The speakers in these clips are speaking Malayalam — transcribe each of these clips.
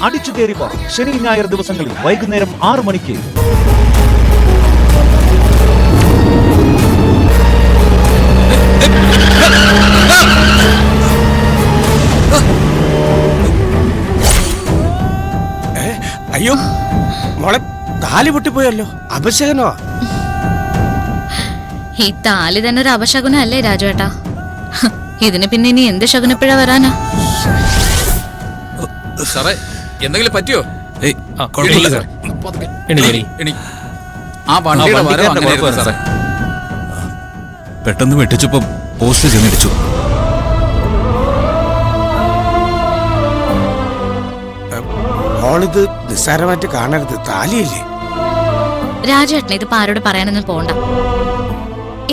അടിച്ചു കയറിപ്പോ ശനി ഞായർ ദിവസങ്ങളിൽ വൈകുന്നേരം 6 മണിക്ക്. അയ്യോ മോളെ, താലി പൊട്ടിപ്പോയല്ലോ, അപശകനോ? ഈ താലി തന്നെ ഒരു അപശകുനല്ലേ രാജുവേട്ടാ? ഇതിന് പിന്നെ ഇനി എന്ത് ശകുനപ്പിഴ വരാനാ? സാറേ എന്തെങ്കിലും പറ്റിയോ? പെട്ടെന്ന് വെട്ടിച്ചപ്പോ പോസ്റ്റ് ചെന്നിടിച്ചു. മോളിത് നിസ്സാരമായിട്ട് കാണരുത്, താലിയല്ലേ. രാജേട്ടൻ ഇത് ആരോട് പറയാനൊന്നും പോണ്ട.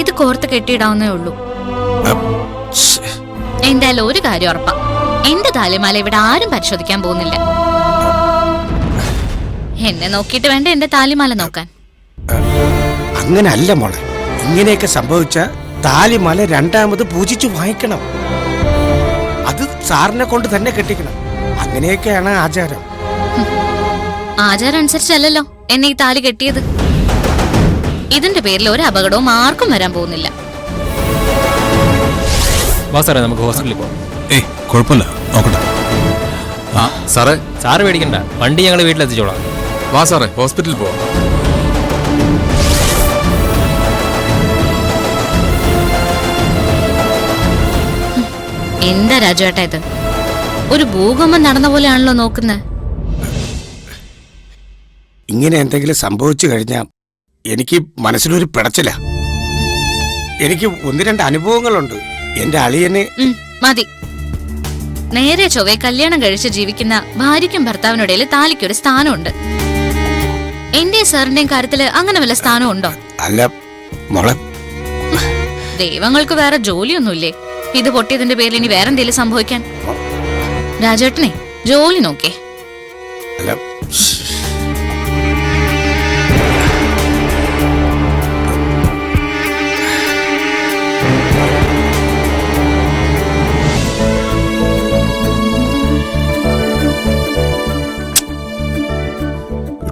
ഇത് കോർത്ത് കെട്ടിയിടാവുന്നേ ഉള്ളൂ. എന്തായാലും ഒരു കാര്യം ഉറപ്പാ, എന്റെ താലിമാല ഇവിടെ ആരും പരിശോധിക്കാൻ പോകുന്നില്ല. എന്നെ നോക്കിയിട്ട് വേണ്ട എന്റെ താലിമാല നോക്കാൻ. അങ്ങനെ അല്ല മോളെ, ഇങ്ങനെയൊക്കെ സംഭവിച്ച താലിമാല രണ്ടാമത് പൂജിച്ചു വാങ്ങിക്കണം. അത് സാറിനെ കൊണ്ട് തന്നെ കെട്ടിക്കണം. അങ്ങനെയൊക്കെയാണ് ആചാരം. ആചാരം അനുസരിച്ചല്ലോ എന്നെ ഈ താലി കെട്ടിയത്. ഇതിന്റെ പേരിൽ ഒരു അപകടവും ആർക്കും വരാൻ പോകുന്നില്ല. നമുക്ക് ഹോസ്പിറ്റലിൽ പോവാം. കുഴപ്പമില്ല, നോക്കട്ടെ. സാറേ സാറ് പേടിക്കണ്ട, വണ്ടി ഞങ്ങൾ വീട്ടിലെത്തിച്ചോളാം. വാ സാറേ, ഹോസ്പിറ്റലിൽ പോവാം. എന്താ രാജുവേട്ടാ ഇത്? ഒരു ഭൂകമ്പം നടന്ന പോലെയാണല്ലോ നോക്കുന്നത്. ഇങ്ങനെ എന്തെങ്കിലും സംഭവിച്ചു കഴിഞ്ഞാൽ എനിക്ക് മനസ്സിലൊരു പിടച്ചില്ല. എനിക്ക് 1-2 അനുഭവങ്ങളുണ്ട്. എന്റെ അളിയനെ മതി. നേരെ ചൊവ്വേ കല്യാണം കഴിച്ച് ജീവിക്കുന്ന ഭാര്യയ്ക്കും ഭർത്താവിനിടയിൽ താലിക്കൊരു സ്ഥാനമുണ്ട്. എന്റെ സാറിന്റെയും കാര്യത്തില് അങ്ങനെ വല്ല സ്ഥാനമുണ്ടോ? അല്ല മോളെ, ദൈവങ്ങൾക്ക് വേറെ ജോലിയൊന്നുമില്ലേ? ഇത് പൊട്ടിയതിന്റെ പേരിൽ ഇനി വേറെന്തേലും സംഭവിക്കാൻ? രാജേട്ടനെ ജോലി നോക്കേ. അല്ല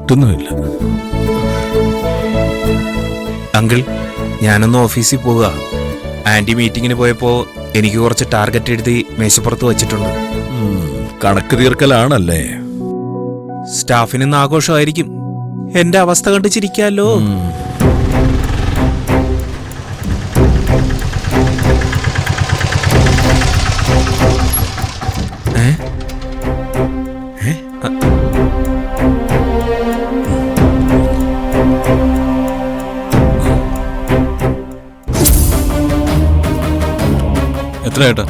കിട്ടുന്നുമില്ല. അങ്കിൾ, ഞാനൊന്ന് ഓഫീസിൽ പോവുക. ആന്റി മീറ്റിങ്ങിന് പോയപ്പോ എനിക്ക് കുറച്ച് ടാർഗറ്റ് എഴുതി മേശപ്പുറത്ത് വെച്ചിട്ടുണ്ട്. കണക്ക് തീർക്കലാണല്ലേ? സ്റ്റാഫിന് ആഘോഷമായിരിക്കും. എന്റെ അവസ്ഥ കണ്ട് ചിരിക്കാലോ. എത്ര ഏട്ടാ?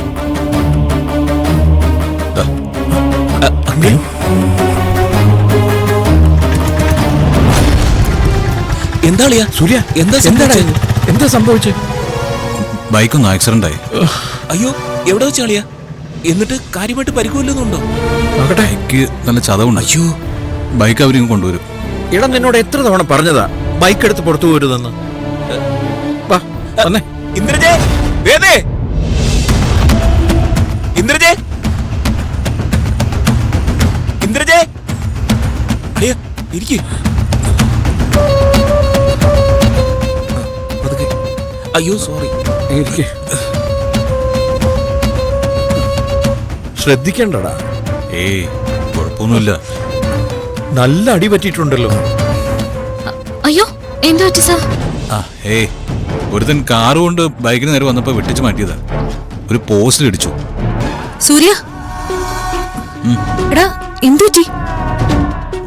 എന്താ സൂര്യ, എന്താ സംഭവിച്ചേ? ബൈക്കൊന്ന് ആക്സിഡന്റ് ആയി. അയ്യോ, എവിടെ വെച്ചാളിയാ? എന്നിട്ട് കാര്യമായിട്ട് പരിക്കുമല്ലോന്നുണ്ടോ? ബൈക്ക് നല്ല ചതവുണ്ട്. അയ്യോ, ബൈക്ക് അവരിങ്ങ് കൊണ്ടുവരും. ഇടം നിന്നോട് എത്ര തവണ പറഞ്ഞതാ ബൈക്ക് എടുത്ത് പുറത്തു പോരുതെന്ന്? ഇന്ദ്രജേ, ഇന്ദ്രജേ, ഇന്ദ്രജേ, ഇരിക്ക്. അയ്യോ സോറി. ശ്രദ്ധിക്കണ്ടടാ. കുഴപ്പമൊന്നുമില്ല. നല്ല അടി പറ്റിയിട്ടുണ്ടല്ലോ. അയ്യോ, എന്താ പറ്റി സാർ? ഒരുത്തൻ കാറ് കൊണ്ട് ബൈക്കിന് നേരെ വന്നപ്പോ വെട്ടിച്ചു മാറ്റിയതാ. ഒരു പോസ്റ്റിൽ ഇടിച്ചു. സൂര്യ, എടാ എന്തുപറ്റി?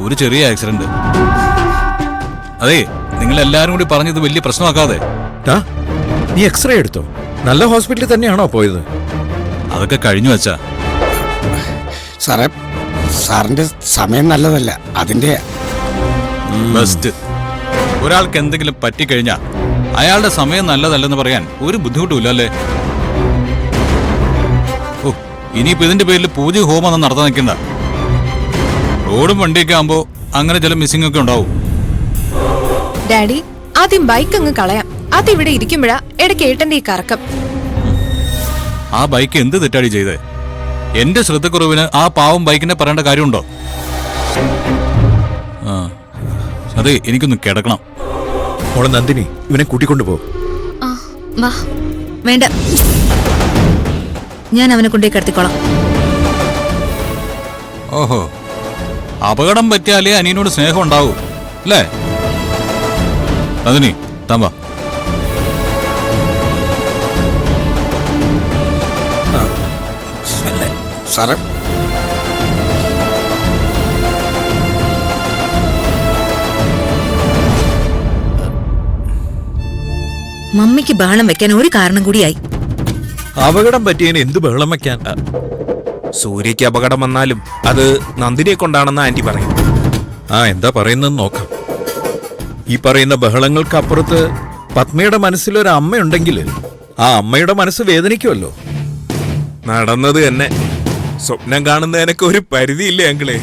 ഒരു ചെറിയ ആക്സിഡന്റ്. അതെ, നിങ്ങൾ എല്ലാരും കൂടി പറഞ്ഞത് വലിയ പ്രശ്നമാക്കാതെ. നീ എക്സ്റേ എടുത്തോ? നല്ല ഹോസ്പിറ്റലിൽ തന്നെയാണോ പോയത്? അതൊക്കെ കഴിഞ്ഞു വെച്ചാ. സാറേ, സാറിന്റെ സമയം നല്ലതല്ല, അതിന്റെ. ബെസ്റ്റ്. ഒരാൾക്ക് എന്തെങ്കിലും പറ്റിക്കഴിഞ്ഞാ അയാളുടെ സമയം നല്ലതല്ലെന്ന് പറയാൻ ഒരു ബുദ്ധിമുട്ടുമില്ല അല്ലേ? ഓ, ഇനിയിപ്പോ ഇതിന്റെ പേരിൽ പൂജ ഹോമൊന്നും നടത്താൻ നിൽക്കണ്ട. റോഡും വണ്ടിയൊക്കെ ആകുമ്പോ അങ്ങനെ ചില മിസ്സിംഗ് ഒക്കെ ഉണ്ടാവും. ഡാഡി, ആദ്യം ബൈക്ക് അങ്ങ് കളയാം. അതിവിടെ ഇരിക്കുമ്പോഴാ ഇടയ്ക്ക് ഏട്ടന്റെ ഈ കറക്കം. ആ ബൈക്ക് എന്ത് തെറ്റാടി ചെയ്തേ? എന്റെ ശ്രദ്ധക്കുറവിന് ആ പാവം ബൈക്കിനെ പറയേണ്ട കാര്യമുണ്ടോ? ആ അതെ, എനിക്കൊന്ന് കിടക്കണം. മോളെ നന്ദിനി, ഇവനെ കൂട്ടിക്കൊണ്ടുപോ. ആ, വാ. വേണ്ട, ഞാൻ അവനെ കൊണ്ടേ കിടത്തിക്കോളാം. ഓഹോ, അപകടം പറ്റിയാലേ അനിയനോട് സ്നേഹം ഉണ്ടാവൂ അല്ലേ? അതിനി താമ്പ. സാറേ, മമ്മിക്ക് ബഹളം വെക്കാൻ ഒരു കാരണം കൂടിയായി. അപകടം പറ്റിയതിന് എന്ത് ബഹളം വെക്കാൻ? സൂര്യയ്ക്ക് അപകടം വന്നാലും അത് നന്ദിനിയെ കൊണ്ടാണെന്ന് ആന്റി പറയും. എന്താ പറയുന്നതെന്ന് നോക്കാം. ഈ പറയുന്ന ബഹളങ്ങൾക്ക് അപ്പുറത്ത് പത്മയുടെ മനസ്സിലൊരു അമ്മയുണ്ടെങ്കിൽ ആ അമ്മയുടെ മനസ്സ് വേദനിക്കുമല്ലോ. നടന്നത് തന്നെ സ്വപ്നം കാണുന്നതിനൊക്കെ ഒരു പരിധിയില്ലേ അങ്കിളെ?